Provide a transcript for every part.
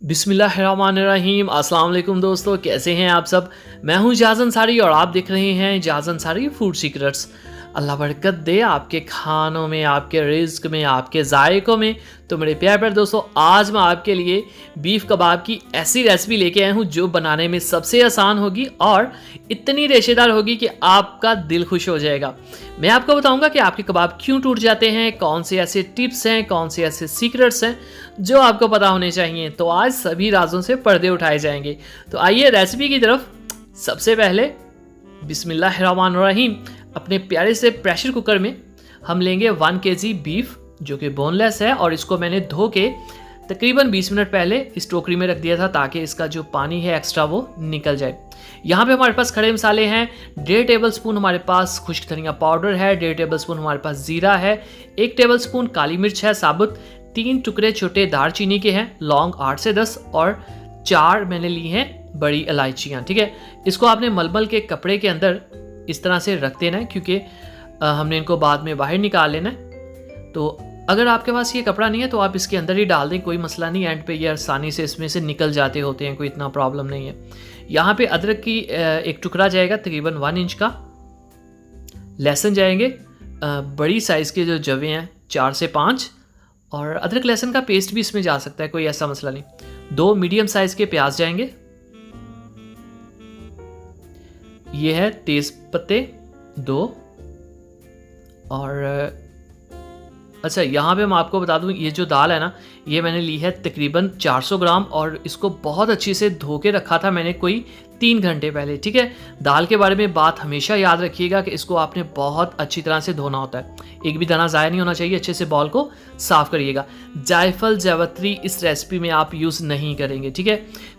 बिस्मिल्लाहिर्रहमानिर्रहीम। अस्सलाम वालेकुम दोस्तों, कैसे हैं आप सब। मैं हूं इजाज़ अंसारी और आप देख रहे हैं इजाज़ अंसारी फूड सीक्रेट्स। अल्लाह बरकत दे आपके खानों में, आपके रिज़्क में, आपके जायकों में। तो मेरे प्यारे प्यारे दोस्तों, आज मैं आपके लिए बीफ कबाब की ऐसी रेसिपी लेके आया हूं जो बनाने में सबसे आसान होगी और इतनी रेशेदार होगी कि आपका दिल खुश हो जाएगा। मैं आपको बताऊंगा कि आपके कबाब क्यों टूट जाते हैं, कौन से ऐसे टिप्स हैं, कौन से ऐसे सीक्रेट्स हैं जो आपको पता होने चाहिए। तो आज सभी राजों से पर्दे उठाए जाएंगे। तो आइए रेसिपी की तरफ। सबसे पहले बिस्मिल्लाहिर्रहमानिर्रहीम, अपने प्यारे से प्रेशर कुकर में हम लेंगे 1 केजी बीफ जो कि बोनलेस है और इसको मैंने धो के तकरीबन 20 मिनट पहले इस टोकरी में रख दिया था ताकि इसका जो पानी है एक्स्ट्रा वो निकल जाए। यहाँ पे हमारे पास खड़े मसाले हैं। 1.5 टेबल स्पून हमारे पास खुश्क धनिया पाउडर है, 1.5 टेबल स्पून हमारे पास जीरा है, 1 टेबल स्पून काली मिर्च है साबुत, 3 टुकड़े छोटे दालचीनी के हैं, लौंग 8 से 10 और 4 मैंने ली हैं बड़ी इलायचियाँ। ठीक है, इसको आपने मलमल के कपड़े के अंदर इस तरह से रख देना है क्योंकि हमने इनको बाद में बाहर निकाल लेना है। तो अगर आपके पास ये कपड़ा नहीं है तो आप इसके अंदर ही डाल दें, कोई मसला नहीं। एंड पे ये आसानी से इसमें से निकल जाते होते हैं, कोई इतना प्रॉब्लम नहीं है। यहाँ पे अदरक की एक टुकड़ा जाएगा तकरीबन 1 इंच का। लहसुन जाएंगे बड़ी साइज़ के जो जवे हैं 4 से 5, और अदरक लहसुन का पेस्ट भी इसमें जा सकता है, कोई ऐसा मसला नहीं। 2 मीडियम साइज़ के प्याज जाएंगे। ये है तेज पत्ते 2। और अच्छा, यहाँ पे मैं आपको बता दूँ, ये जो दाल है ना, ये मैंने ली है तकरीबन 400 ग्राम और इसको बहुत अच्छी से धो के रखा था मैंने कोई 3 घंटे पहले। ठीक है, दाल के बारे में बात हमेशा याद रखिएगा कि इसको आपने बहुत अच्छी तरह से धोना होता है, एक भी दाना ज़ाया नहीं होना चाहिए। अच्छे से बॉल को साफ़ करिएगा। जायफल जावित्री इस रेसिपी में आप यूज़ नहीं करेंगे। ठीक है,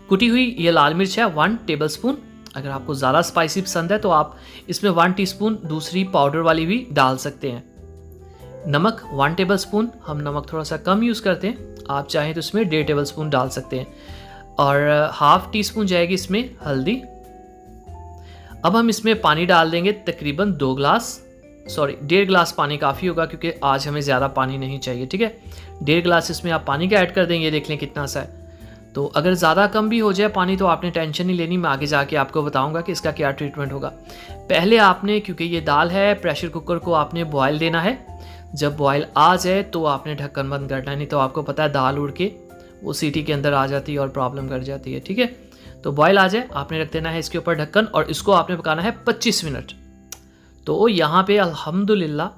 कुटी हुई ये लाल मिर्च है 1 टेबल स्पून। अगर आपको ज़्यादा स्पाइसी पसंद है तो आप इसमें 1 टीस्पून दूसरी पाउडर वाली भी डाल सकते हैं। नमक 1 टेबल स्पून, हम नमक थोड़ा सा कम यूज़ करते हैं, आप चाहें तो इसमें 1.5 टेबल स्पून डाल सकते हैं। और हाफ टी स्पून जाएगी इसमें हल्दी। अब हम इसमें पानी डाल देंगे तकरीबन 2 गिलास, सॉरी 1.5 गिलास पानी काफ़ी होगा क्योंकि आज हमें ज़्यादा पानी नहीं चाहिए। ठीक है, 1.5 गिलास इसमें आप पानी का ऐड कर देंगे। देख लें कितना सा है। तो अगर ज़्यादा कम भी हो जाए पानी तो आपने टेंशन नहीं लेनी, मैं आगे जाके आपको बताऊंगा कि इसका क्या ट्रीटमेंट होगा। पहले आपने, क्योंकि ये दाल है, प्रेशर कुकर को आपने बॉयल देना है। जब बॉयल आ जाए तो आपने ढक्कन बंद करना है, नहीं तो आपको पता है दाल उड़ के वो सीटी के अंदर आ जाती है और प्रॉब्लम कर जाती है। ठीक है, तो बॉयल आ जाए आपने रख देना है इसके ऊपर ढक्कन और इसको आपने पकाना है 25 मिनट। तो यहाँ पे अल्हम्दुलिल्लाह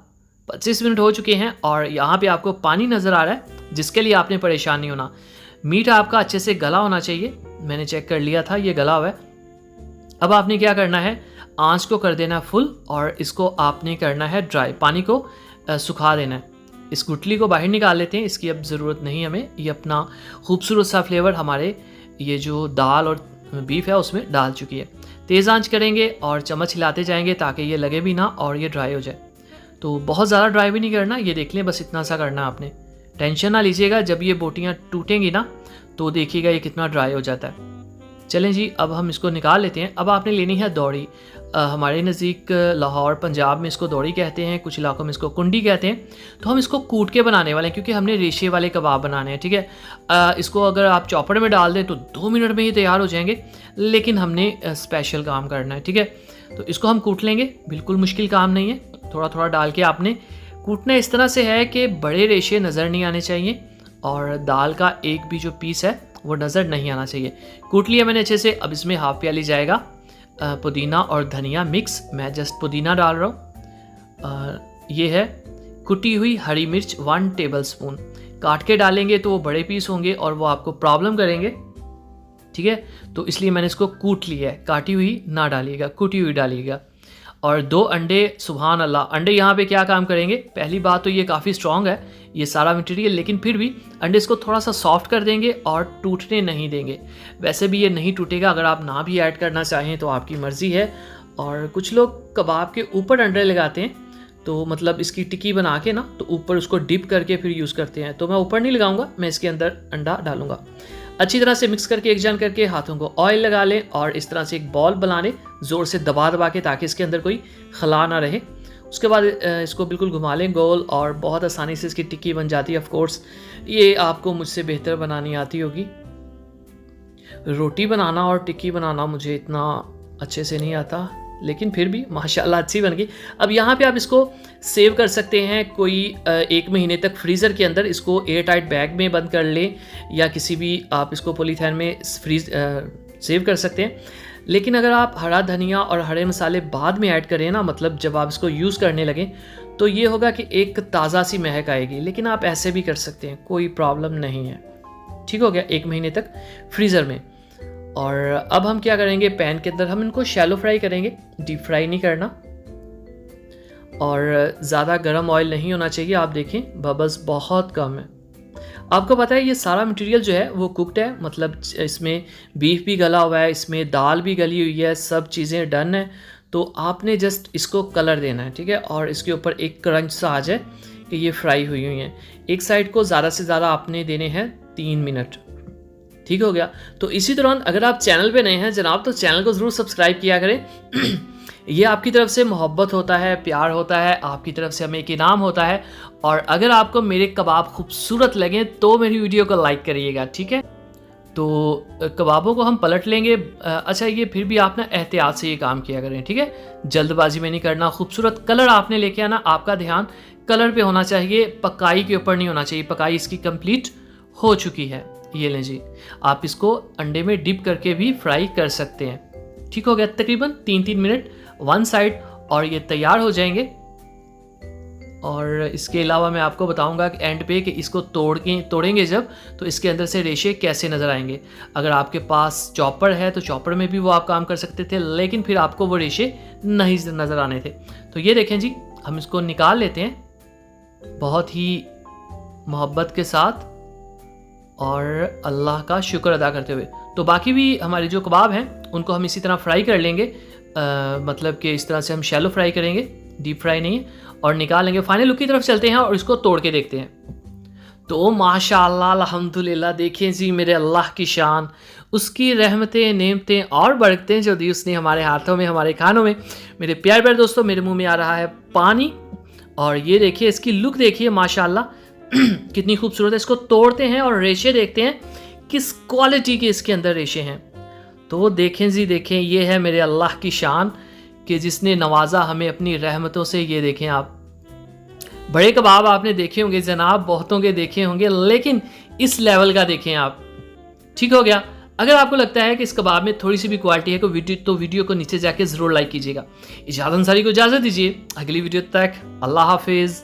25 मिनट हो चुके हैं और यहाँ पे आपको पानी नज़र आ रहा है, जिसके लिए आपने परेशान नहीं होना। मीट आपका अच्छे से गला होना चाहिए, मैंने चेक कर लिया था, ये गला हुआ है। अब आपने क्या करना है, आंच को कर देना फुल और इसको आपने करना है ड्राई, पानी को सुखा देना है। इस गुठली को बाहर निकाल लेते हैं, इसकी अब ज़रूरत नहीं हमें। ये अपना खूबसूरत सा फ्लेवर हमारे ये जो दाल और बीफ है उसमें डाल चुकी है। तेज़ आंच करेंगे और चम्मच हिलाते जाएंगे ताकि ये लगे भी ना और ये ड्राई हो जाए। तो बहुत ज़्यादा ड्राई भी नहीं करना, ये देख लें, बस इतना सा करना आपने। टेंशन ना लीजिएगा, जब ये बोटियाँ टूटेंगी ना तो देखिएगा ये कितना ड्राई हो जाता है। चलें जी, अब हम इसको निकाल लेते हैं। अब आपने लेनी है दौड़ी। हमारे नज़दीक लाहौर पंजाब में इसको दौड़ी कहते हैं, कुछ इलाकों में इसको कुंडी कहते हैं। तो हम इसको कूट के बनाने वाले हैं क्योंकि हमने रेशे वाले कबाब बनाने हैं। ठीक है, इसको अगर आप चॉपर में डाल दें तो 2 मिनट में ही तैयार हो जाएंगे, लेकिन हमने स्पेशल काम करना है। ठीक है, तो इसको हम कूट लेंगे, बिल्कुल मुश्किल काम नहीं है। थोड़ा थोड़ा डाल के आपने कूटना इस तरह से है कि बड़े रेशे नज़र नहीं आने चाहिए और दाल का एक भी जो पीस है वो नज़र नहीं आना चाहिए। कूट लिया मैंने अच्छे से। अब इसमें हाफ प्याली जाएगा पुदीना और धनिया मिक्स, मैं जस्ट पुदीना डाल रहा हूँ। ये है कुटी हुई हरी मिर्च 1 टेबल स्पून। काट के डालेंगे तो वो बड़े पीस होंगे और वो आपको प्रॉब्लम करेंगे। ठीक है, तो इसलिए मैंने इसको कूट लिया है, काटी हुई ना डालिएगा, कुटी हुई डालिएगा। और 2 अंडे, सुभान अल्लाह, अंडे यहाँ पे क्या काम करेंगे। पहली बात तो ये काफ़ी स्ट्रॉन्ग है ये सारा मटेरियल, लेकिन फिर भी अंडे इसको थोड़ा सा सॉफ्ट कर देंगे और टूटने नहीं देंगे। वैसे भी ये नहीं टूटेगा, अगर आप ना भी ऐड करना चाहें तो आपकी मर्ज़ी है। और कुछ लोग कबाब के ऊपर अंडे लगाते हैं, तो मतलब इसकी टिक्की बना के ना तो ऊपर उसको डिप करके फिर यूज़ करते हैं। तो मैं ऊपर नहीं लगाऊंगा, मैं इसके अंदर अंडा डालूंगा। अच्छी तरह से मिक्स करके एक जन करके हाथों को ऑयल लगा लें और इस तरह से एक बॉल बना लें, ज़ोर से दबा दबा के, ताकि इसके अंदर कोई खला ना रहे। उसके बाद इसको बिल्कुल घुमा लें गोल और बहुत आसानी से इसकी टिक्की बन जाती है। ऑफ कोर्स ये आपको मुझसे बेहतर बनानी आती होगी। रोटी बनाना और टिक्की बनाना मुझे इतना अच्छे से नहीं आता, लेकिन फिर भी माशाल्लाह अच्छी बन गई। अब यहाँ पे आप इसको सेव कर सकते हैं कोई 1 महीने तक फ्रीज़र के अंदर। इसको एयर टाइट बैग में बंद कर लें या किसी भी आप इसको पॉलीथीन में सेव कर सकते हैं। लेकिन अगर आप हरा धनिया और हरे मसाले बाद में ऐड करें ना, मतलब जब आप इसको यूज़ करने लगें, तो ये होगा कि एक ताज़ा सी महक आएगी। लेकिन आप ऐसे भी कर सकते हैं, कोई प्रॉब्लम नहीं है। ठीक हो गया, 1 महीने तक फ्रीज़र में। और अब हम क्या करेंगे, पैन के अंदर हम इनको शैलो फ्राई करेंगे, डीप फ्राई नहीं करना। और ज़्यादा गर्म ऑयल नहीं होना चाहिए। आप देखें बबल्स बहुत कम है। आपको पता है ये सारा मटेरियल जो है वो कुकड है, मतलब इसमें बीफ भी गला हुआ है, इसमें दाल भी गली हुई है, सब चीज़ें डन है। तो आपने जस्ट इसको कलर देना है, ठीक है। और इसके ऊपर एक क्रंच सा आ जाए कि ये फ्राई हुई हुई हैं। एक साइड को ज़्यादा से ज़्यादा आपने देने हैं 3 मिनट। ठीक हो गया। तो इसी दौरान अगर आप चैनल पे नए हैं जनाब, तो चैनल को ज़रूर सब्सक्राइब किया करें। ये आपकी तरफ से मोहब्बत होता है, प्यार होता है, आपकी तरफ से हमें एक इनाम होता है। और अगर आपको मेरे कबाब खूबसूरत लगें तो मेरी वीडियो को लाइक करिएगा, ठीक है। तो कबाबों को हम पलट लेंगे। अच्छा, ये फिर भी आप ना एहतियात से ये काम किया करें, ठीक है। जल्दबाजी में नहीं करना। खूबसूरत कलर आपने लेके आना, आपका ध्यान कलर पे होना चाहिए, पकाई के ऊपर नहीं होना चाहिए। पकाई इसकी कंप्लीट हो चुकी है। ये लें जी, आप इसको अंडे में डिप करके भी फ्राई कर सकते हैं। ठीक हो गया, तकरीबन 3-3 मिनट वन साइड, और ये तैयार हो जाएंगे। और इसके अलावा मैं आपको बताऊंगा कि एंड पे कि इसको तोड़ेंगे जब, तो इसके अंदर से रेशे कैसे नज़र आएंगे। अगर आपके पास चॉपर है तो चॉपर में भी वो आप काम कर सकते थे, लेकिन फिर आपको वो रेशे नहीं नज़र आने थे। तो ये देखें जी, हम इसको निकाल लेते हैं बहुत ही मोहब्बत के साथ और अल्लाह का शुक्र अदा करते हुए। तो बाकी भी हमारे जो कबाब हैं उनको हम इसी तरह फ्राई कर लेंगे, मतलब कि इस तरह से हम शैलो फ्राई करेंगे, डीप फ्राई नहीं, और निकाल लेंगे। फाइनल लुक की तरफ चलते हैं और इसको तोड़ के देखते हैं। तो माशाअल्लाह अल्हम्दुलिल्लाह, देखें जी मेरे अल्लाह की शान, उसकी रहमतें नेमतें और बरकतें जो दी उसने हमारे हाथों में, हमारे खानों में। मेरे प्यारे प्यारे दोस्तों, मेरे मुंह में आ रहा है पानी। और ये देखिए, इसकी लुक देखिए माशाअल्लाह कितनी खूबसूरत है। इसको तोड़ते हैं और रेशे देखते हैं किस क्वालिटी के इसके अंदर रेशे हैं। तो देखें जी, देखें, ये है मेरे अल्लाह की शान कि जिसने नवाजा हमें अपनी रहमतों से। ये देखें आप, बड़े कबाब आपने देखे होंगे जनाब, बहुतों के देखे होंगे, लेकिन इस लेवल का देखें आप। ठीक हो गया। अगर आपको लगता है कि इस कबाब में थोड़ी सी भी क्वालिटी है तो वीडियो को नीचे जाके ज़रूर लाइक कीजिएगा। इजाज़त अंसारी को इजाज़त दीजिए, अगली वीडियो तक अल्लाह हाफिज़।